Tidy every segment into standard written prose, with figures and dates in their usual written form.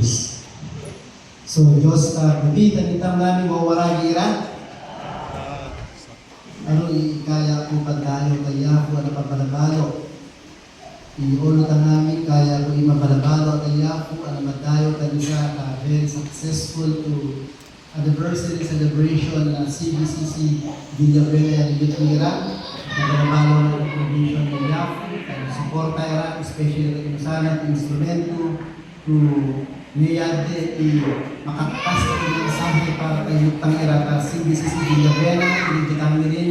Jesus. So, Diyos, nabitan itang namin mawaragi ira. Ano ikaya ko pagdayo kaya ko ano pabalabalo. Iulutang namin kaya ko imabalabalo kaya ko ano madayo kanisa very successful to anniversary celebration na CBCC Villabuena Youth Ira. Nabalabalo ng provision ng Yafu, suporta ira, especially ng inusanat, instrumento, to niyade makakas ng mensahe para kay Yutang ira ka CBCC Villabuena, hindi kami rin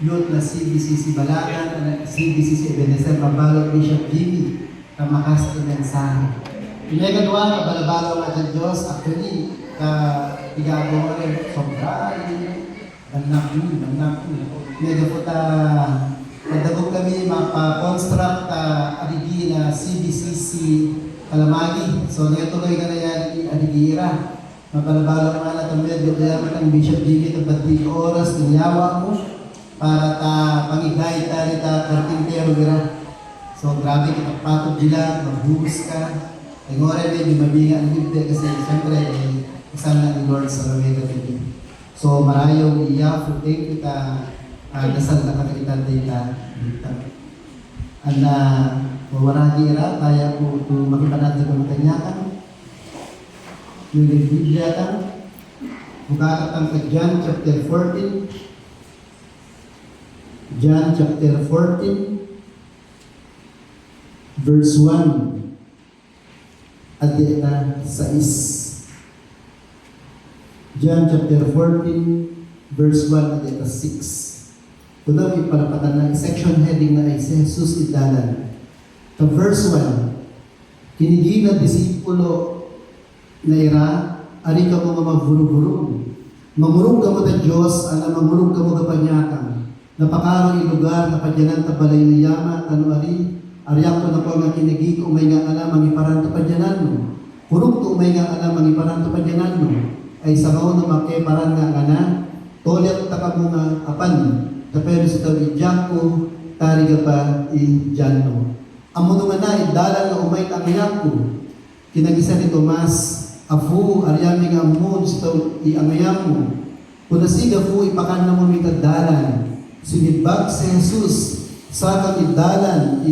youth na CBCC Balagan, CBCC Ebenezer Pabalo, Bishop Jimmy, na makas ng mensahe. Pinagagawa na balabalo nga sa Diyos, actually, igagawa rin, sobra, Banak. Medyo po nadagog kami mapa-construct aligi na CBCC Kalamagi. So, natuloy ka na yan aligira. Mabalabalo nga na itong medyo dayaman ng Bishop Jimmy itong 20 oras ng yawa mo para pangigay tayo kartintero gira. So, grabe kita patod dila, magbuhos ka. Ang oras medyo mabinga ang libde kasi siyempre isang na ni Lord sa Lameda TV. So, marayong iya, thank you dasal na kakalitan data. Mawaragi ira, kaya po ito makipanat sa kamatanyatan. Yung Biblia tan, bukakatang ka John chapter 14. John chapter 14, verse 1. At di na 6. John chapter 14, verse 1 at 6. Ito na may palapatan na section heading na ay si Jesus Idalan. Sa verse 1, kinigi na disipulo na ira, ari ka mo nga magburong-burong. Mamurong ka mo na Diyos, mamurong ka mo kapanyakang. Napakaro lugar na padyanan tabalay na yama, ariyak ko na po nga kinigi ko, umay nga alam, mangiparan tapadyanan mo. Purong ko umay nga alam, mangiparan tapadyanan mo. Ay sabaw na makiparan nga na tolet taka mo nga apan tapos sa tawid ko tariga pa i-jano amo nga na idala na umay tangiyak ko kinagisa ni Tomas afu aryami nga mo sa i-angayam mo kunasiga fu ipakan na mo mitadalan sinibag si Jesus sa kang idalan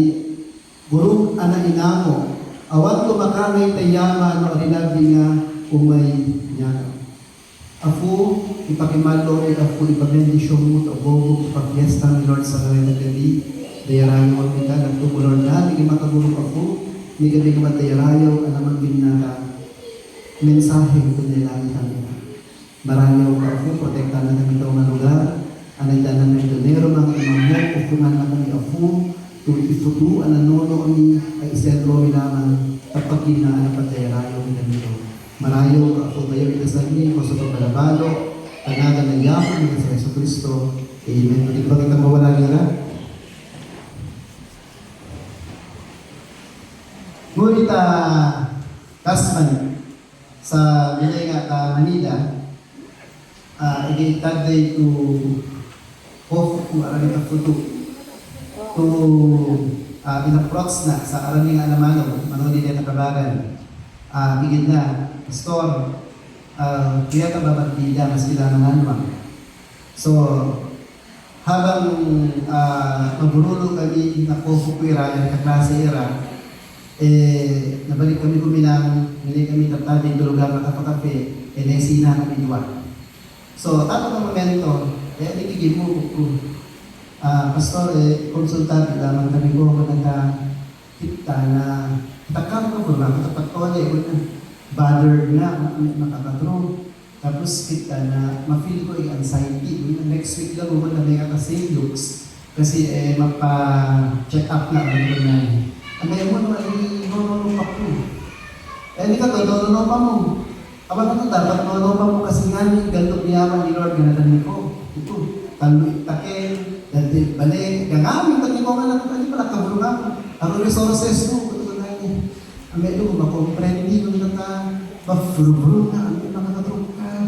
burong ana inamo awan ko makangay tayama no arinabi nga umay niya. Afu, ipakimalo ay afu, ipabendisyon mo ito, bobo, ipapiesta ni Lord sa gawin na gabi, dayarayo mo kita, nagtukulor na, hindi makagulong afu, hindi ka din matayarayo, alaman din na mensahe ito nilalangit ang ita. Marayaw ka afu, protekta na namin ito ng lugar, anay danan ng donero, mga imamo, upungan na kami afu, tulifutu, ananono ni, ay isentro lamang, kapag ginaan ang patayarayo ng ganito. Marayo ako kayo itasagin ko sa pagbalabalo, tanagan ng yaman ng sa Yesu Kristo. Amen. Hindi ba kita mawala nila? Ngunit Tasman sa Bilenga Manila, igitagday to hof kung arami ka puto to in-approach na sa arami nga namano, manuli din na kabagan. Bigid na, Pastor, kaya ka babagdila mas kailangan naman. So, habang maburulo kami na kukukwira, yung kaklase era, nabalik kami kuminang, hindi kami tatabing tulugan makapakape, naisina kami duwa. So, tapos ng momento, nagiging mo ko, Pastor, konsultante lamang kami ko, kita na, takam ko ba, katapat ko na, bothered na, nakakatro. Tapos kita na, ma-feel ko anxiety. Next week lang mo na may ka-same looks. Kasi mapa-check up na ang ito na. Ang ngayon mo naman, nono pa po. Hindi ka to, nono pa mo. Kapag ito, dapat nono pa mo kasi nga ni, ganto niyaman ni Lord, ganatan ko. Ito, talo itakin, dati balik, gangamit, tati mo nga lang, hindi pala kabulong ako. Ang resources mo, ang medyo kung makomprendi kung mafuruburo na, ang nakakatrong ka,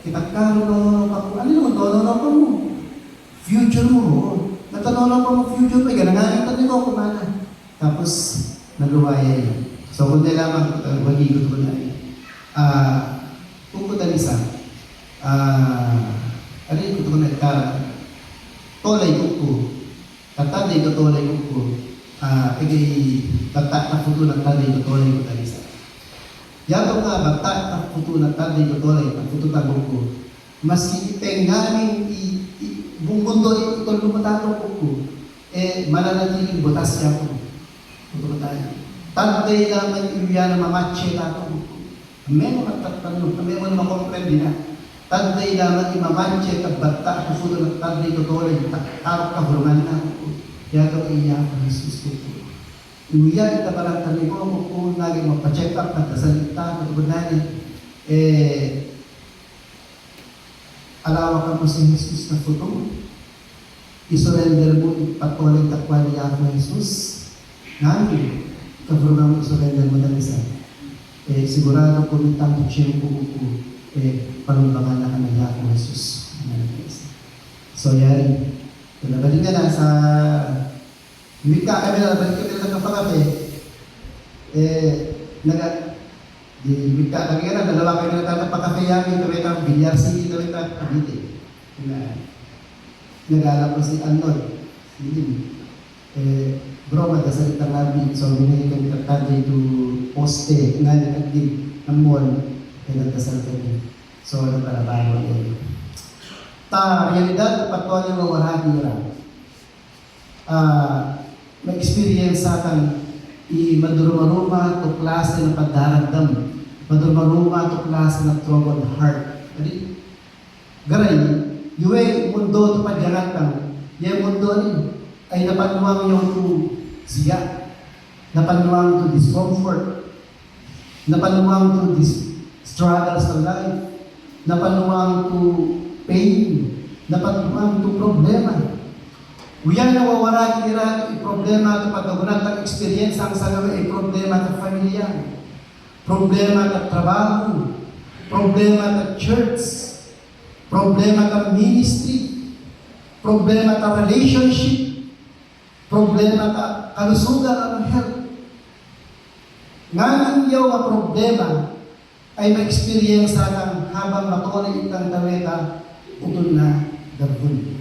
kita ka, ano naman, tono pa mo. Future mo, natanono pa mo future mo, ganangangin ko kumana. Tapos, naluwaya yun. So, kung lamang waligot ko na kung ko isa, ano yung ko na tolay ko, tatanay ko tolay ko, ikay tatak na puto ng tanay ko tolay ko isa. Yato nga, batak na puto ng tanay ko tolay, na puto tagong ko, maski ipenganing buong mundo itong lumatatong ko, mananatiling butas siya ko. Puto tayo. Tanday naman yung yan na mamatche nato ko. May mga tatanong, may mga makomprende na. Tanday naman imamatche at batak na puto ng tanday ko tolay, tarap ka hurungan na ko. Yato iya ko Jesus ko. Iuyan ita parang tanay ko, kung naging mapacheck up at kasalita, matubunani, alawa ka mo si Jesus na puto. Isurrender mo, ipatuloy takwa niya ako Jesus. Namin, kaburang mo isurrender mo na isa. Sigurado ko mitang tuksyon ko palumbangan na ka na niya ako Jesus. So yan, nabalik ka na sa umika kami na, balik kami na nagkapakape. Umika kami na, dalawa kami na tayo nagpakape yamin, kami na bilyar city, kami na Cavite. Nag-alap ko si Anon, si Lim. Bro, magkasalita namin, so binili kami tatagay to poste, nga nagkagdig ng mall, nagkasal kami. So, nagparabaho yun. Realidad, patuloy yung mawaragi nila. May-experience sa akin, maduruma-ruma to klase ng pagdaragdam, maduruma-ruma to klase ng troubled heart. Garay, yung mundo ito padyarat kang, yung mundo ay napanuwang yung to siya, napanuwang to discomfort, napanuwang to struggles of life, napanuwang to pain, napanuwang to problema. Uyan nawawara kira problema ito pagkagunan ng experience ang sagawa ay problema ng pamilya, problema ng trabaho, problema ng church, problema ka ministry, problema ka relationship, problema ka kalusugan ng health. Ngayon yaw nga problema ay ma-experience kang habang matuloy itang taweta utol na gabun.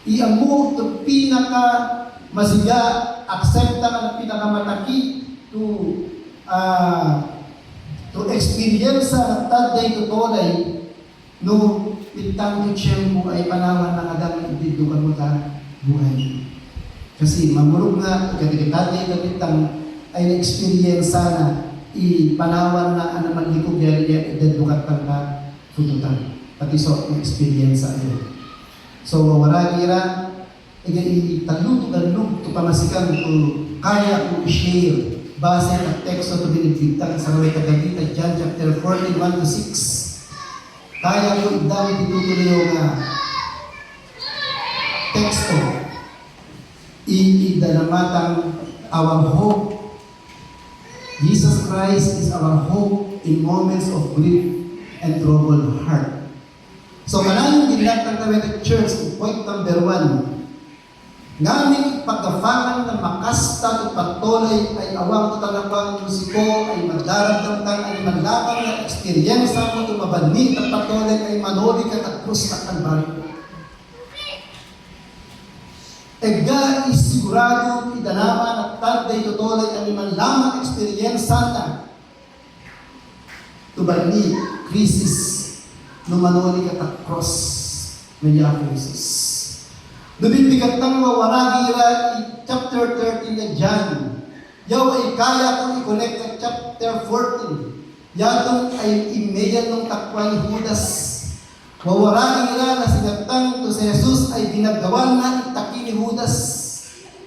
Iamu ito pinaka masiga, accepta ang pinakamataki to experience sa taday tutulay no pitang mo ay panawan ng agang ibidukan mo ta buhay. Kasi mamurog nga, kagigitati na pitang ay na-experience sana ipanawan na naman likog yari idedukat ng ka fututan. Pati so, na-experience sa iyo. So, wala kira, italuto ganun, ito pamasikan kung kaya kong i-share base ng teksto ito binibigtang sa Raway Kagagita, John chapter 14, 1-6. Kaya ko idawit itutuloy yung teksto. Idanamatang our hope. Jesus Christ is our hope in moments of grief and troubled heart. So, maraming dinatang Kawete Church, point number 1. Ngaming pagkafangan ng makasta at patuloy ay awang tatanapang musiko ay magdaramdamtang ay manlapang na experience mo ito mabanit at patuloy ay manoli ka at krus at kalbari. Ega isigurado idanaman at tarday tutuloy ang manlamang experience sana tubani krisis no manoli ka at krus ng Yahweh Jesus. Nabibigatan ng mawaragi chapter 13 na John. Yaw ay kaya kong i-connect at chapter 14. Yatong ay imeyan ng takwa ni Judas. Mawaragi nila na sinatang to si Jesus ay ginagawa na itaki ni Judas.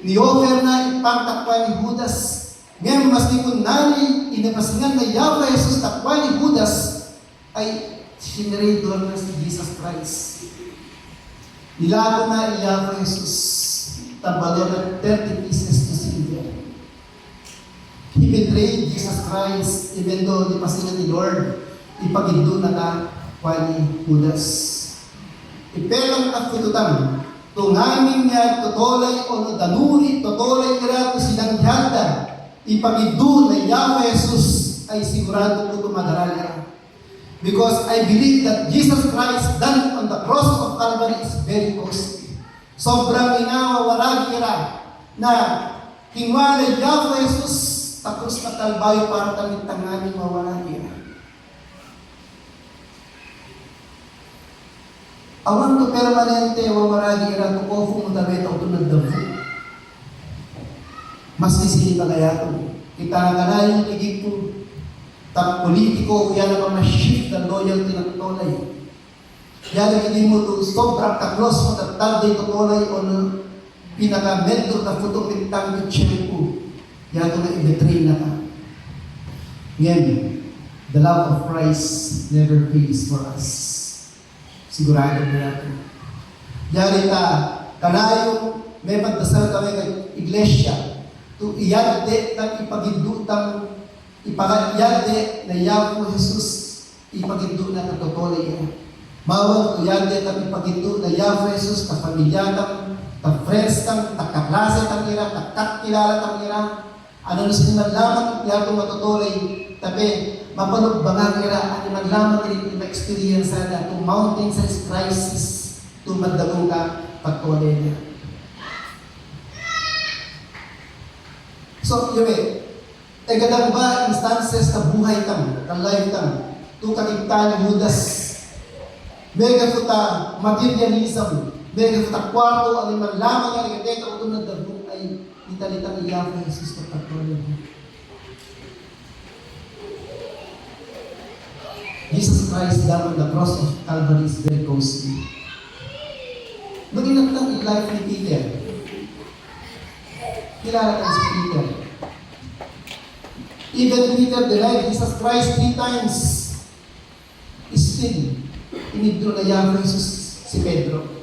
Ni-offer na ipang-takwa ni Judas. Ngayon, mas di kung nani, inapasingan na Yahweh Jesus takwa ni Judas ay sinreidor na si Jesus Christ. Nilago na iya ko Jesus, tabalo na 30 pieces to silver. He betrayed Jesus Christ, even though di pasingan ni Lord, ipagindo na ka ni Judas. Ipelang kakututan, tungamin niya tutolay o danuri, tutolay kira to silang yada, ipagidu na Yahweh Jesus ay sigurado ko tumadarala. Because I believe that Jesus Christ done on the cross of Calvary is very costly. Sobrang inawawarag nila na kinwala Yahweh Jesus sa krus na Kalbaryo para tangi-tanganing mawarag nila. Awan to permanente wawarag nila to kofo mo damit o tunod daw. Mas kisili pagayato. Kita nga na yung tigig po. Tak politiko, yan naman ma-shift na loyalty ng tolay. Yan ang hindi mo to sobrang kaklos mo tatagday to tolay o na pinaka-mentor na futo pintang yung tiyempo. Yan ito na i-betray na ka. Ngayon, the love of Christ never fails for us. Sigurado mo natin. Yan ita, kanayong may magdasal kami ng iglesia to iyagde ng ipagindutang ipagayade na Yahweh Jesus ipagindu na katotolay niya. Mawag uyagde na ipagindu na Yahweh Jesus kapamilyatang, ka-friends kang, kaklase kang ira, kakilala kang ira. Ano na sila lamang iyatong matotolay, tabi, mapalugbangang ira, ano man lamang rin ma-experience na to mountain size crisis, to madagong ka patolay niya. So, yun kadang ba instances na buhay tam, ng life tam, ito kakita ni Judas, mega futa materialism, mega futa kwarto, ang iman lamang nga nagkateta o doon na dabong ay italitang Yahweh Jesus na patuloy. Jesus Christ died on the cross of Calvary is very costly. Maginap lang i-life ni Peter. Kilala ka si Peter. Even Peter denied Jesus Christ 3 times. Still, inidro na Yahweh Jesus si Pedro.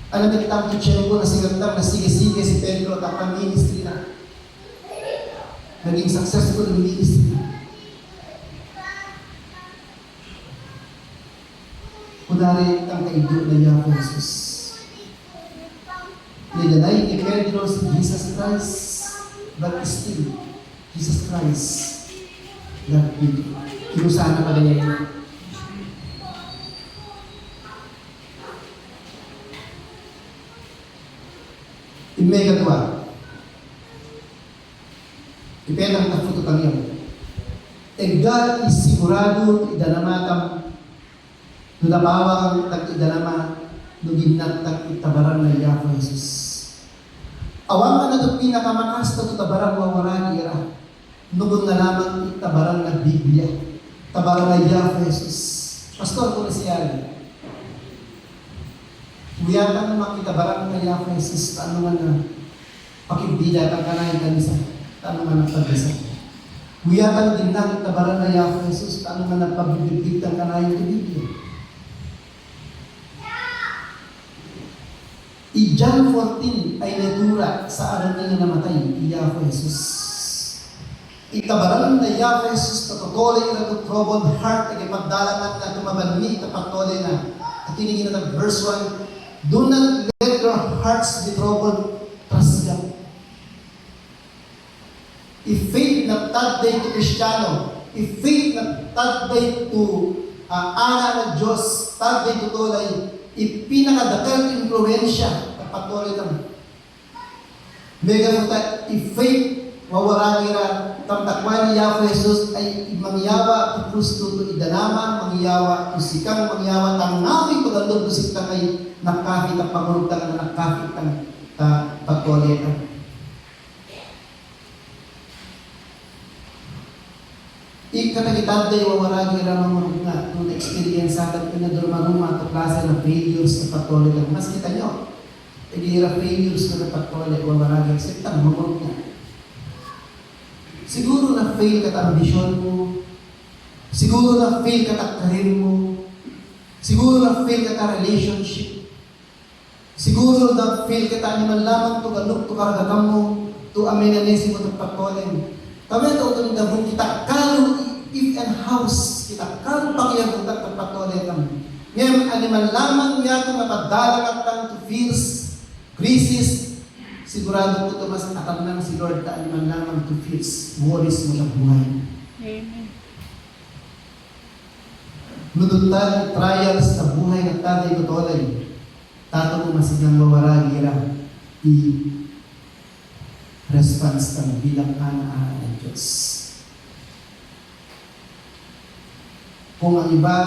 Alam mo itang tutsyempo na sigatang na sige-sige si Pedro at ang ministry na. Naging successful in ministry. Kunwari ang kaidro na Yahweh Jesus. Nilalay ni Pedro si Jesus Christ, but still, Jesus Christ loved Pedro. Kinusahan na pala niya. Imega tua. Ipendang tafuto kami. And God is sigurado idanamatam nunabawang tag-idanama nuginat itabaran na Yahweh Jesus. Awang ka na ito pinakamakas na itabaran wawaran ira. Nugon na lamang itabaran na Biblia. Tabaran na Yahweh Jesus. Pastor ko na siya. Uyatan na makitabaran na Yahweh Jesus. Taano nga na pakibila kang kanayin kanisa. Taano nga na pagdasa. Uyatan din na itabaran na Yahweh Jesus. Taano nga na pabibigit kang kanayin sa Biblia. John 14 ay natura sa aral niya namatay, Yahweh Jesus. Itabaran na Yahweh Jesus na patuloy na troubled heart ay pagdalangan na tumabani na patuloy na. At tinigin na verse 1, do not let your hearts be troubled, trust God. If faith na tagday to Kristiyano, if faith na tagday to ana ng Diyos, tagday to tulay, ipinakadakal influensya patuloy lang. Mega muta, if faith, wawarangira, tamtakwan ni Yahweh Jesus ay mangyawa to Kristo to idanama, mangyawa to sikang, mangyawa tangawi to gandun to sikang ay nakakit ang pangurugtang na nakakit ang patuloy lang. Ikatagitan tayo wawarangira mamurug nga kung na-experience sa atin pinadurmaruma at klase ng failures na patuloy lang. Mas kita nyo, Pag-ihirap failures na napagpawala o maraming sitang mamurot niya. Siguro na fail ka ta ambisyon mo. Siguro na fail ka ta karir mo. Siguro na fail ka ta relationship. Siguro na fail ka ta animal lamang to galok to karagagam mo. To amenanesi mo to pagpawala. Kami ito ito nagabong kita kano if and house kita kano pakiyabutan to pagpawala kami. Ngayon animal lamang niya to mapadalang at to fears crisis, Sigurado po ito mas atam lang si Lord na aliman lamang to fix worries mo sa buhay. Amen. Nudutan trials sa buhay ng tatay ko tolay. Tato ko masigang mawaragi response kang bilang anak ng Diyos. Kung ang iba,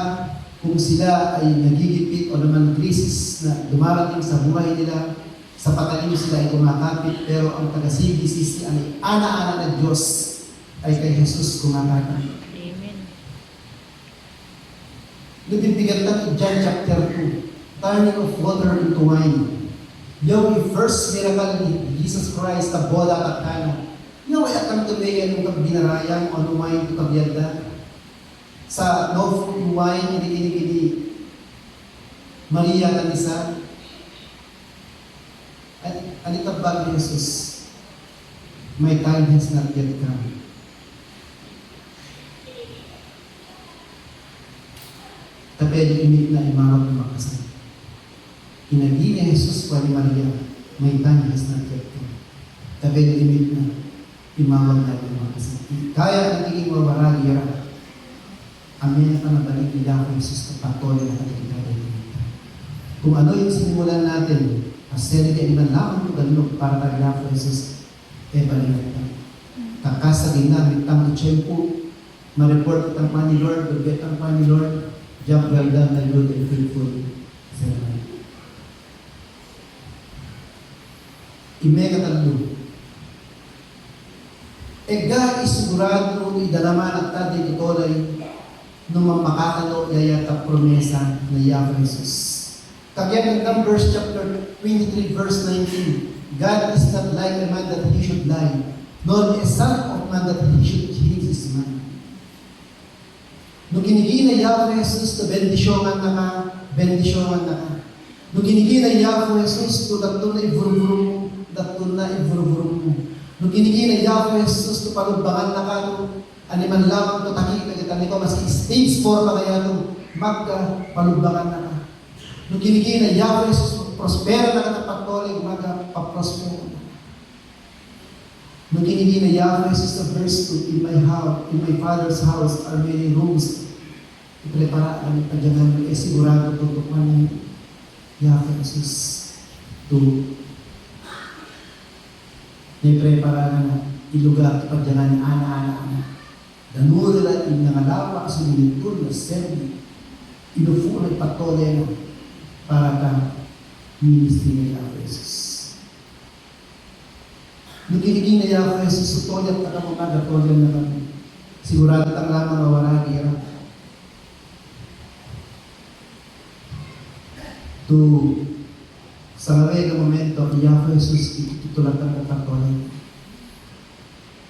kung sila ay nagigipit o naman krisis na dumarating sa buhay nila, sa patalim sila ay kumakapit, pero ang taga-CBCC ay anak-anak ng Diyos ay kay Jesus kumakapit. Amen. Nabibigyan natin John chapter 2, turning of water into wine. Yung first miracle ni Jesus Christ na boda at kana. Yung ay akang tumayan ng kabinarayang o numayin ito kabiyada. Sa no food wine, hindi Maria na nisa. At anita ba ni Jesus? My time has not yet come. Tapos imit na imarap na makasal. Inagi ni Jesus pa ni Maria, my time has not yet come. Tapos imit na imawag na makasal. Kaya nagiging mawaragi yara. Amin na nabalik nila ko Jesus na patuloy na katikita. Kung ano yung sinimulan natin, aseli ka iman lamang ng ganun para tayo ko Jesus, balik natin. Kakasagin namin tang itsempo, ma-report itang pa ni Lord, berbet ang pa ni Lord, jump well done, my good and faithful servant. Imega talo. Ega isigurado idalaman at tadi tutolay nung mamakakalo yayata promesa na Yahweh Jesus. Kagyan ng Numbers chapter 23 verse 19, God is not like a man that he should lie, nor a son of man that he should change his mind. Nung ginigina Yahweh Jesus to bendisyongan na ka. Nung ginigina Yahweh Jesus to datun na iburo-buro mo. Nung ginigina Yahweh Jesus to palubangan na ka to, animan lamang to taki kagitan ko maski stage 4 pa kaya to magka palubangan na ka. Nung ginigina Yahweh Jesus prospera na ka na patuloy magka paprospera. Nung ginigina Yahweh Jesus to verse 2, in my father's house are many rooms. Iprepara ang pagyangan mo, sigurado tutukan ni Yahweh Jesus to iprepara na ilugar pagyangan ni ana-ana. Danura in nangalawa sa minitun na serbi, inufu na patuloy na para ka ministry ni Yahweh Jesus. Nung kinigin na Yahweh Jesus, sutolyat na kamo kagatolyat na kami. Sigurado ang lamang mawaragi yan. To sa ngaway ng momento, Yahweh Jesus, itutulad ang kagatolyat.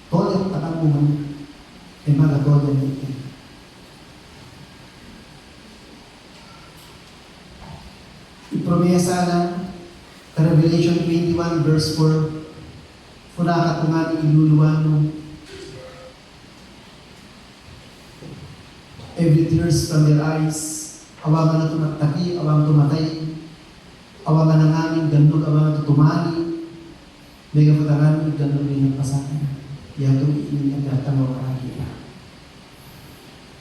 Tolyat na kamo man. Magatolyat nito. Ipromesa na Revelation 21 verse 4, Fulakat ko nga ni iluluwano every tears from their eyes, awangan na tumataki, awangan tumatay, awangan na namin gandog, awangan tutumani, may kapatangan, gandog rin ang pasakan. Yatong ininagatan mo karagila.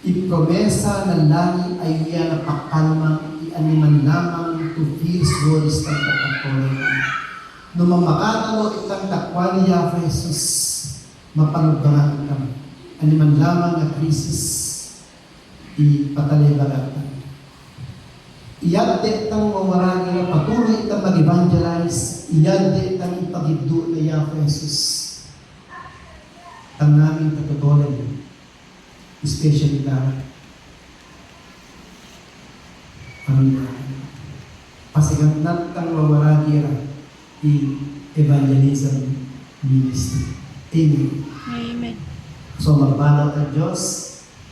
Ipromesa ng langit ay yan na pakalmang ianiman lamang to feels worries ng kapatuloy. Nung mamakatalo itang takwa ni Yahweh Jesus, mapanubangan kami. Animan lamang na krisis, ipatalibalatan. Iyagde itang mawaragi na patuloy itang mag-evangelize, iyagde itang ipagiddo na Yahweh Jesus. Ang naming katutulan, especially na pasiganat kang mawaragi na evangelism ministry. Amen. Amen. So magbalot ang Diyos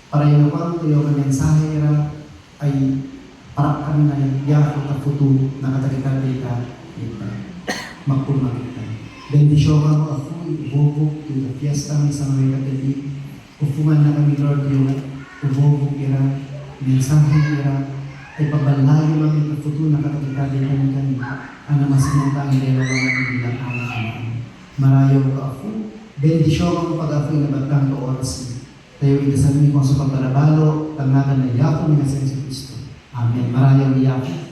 para yun ang tuyong mensahe ra ay parakan na yaho na puto na katalikan dita magpumagitan. Bendisyon ka mo ako, ibubog yung fiesta ng isang mga katali. Ufungan na kami Lord yung ibubog ira, mensahe ira, ay pabalayo mga itafuto na katakitali kami ang namasinong kang dalawa ng bilang anak-anak. Marayaw ka ako, bendisyon ang pag-apoy na batang to oras. Tayo itasabi ko sa pagbalabalo, tangagan na Yako ni Kristo. Amen. Marayaw Yako.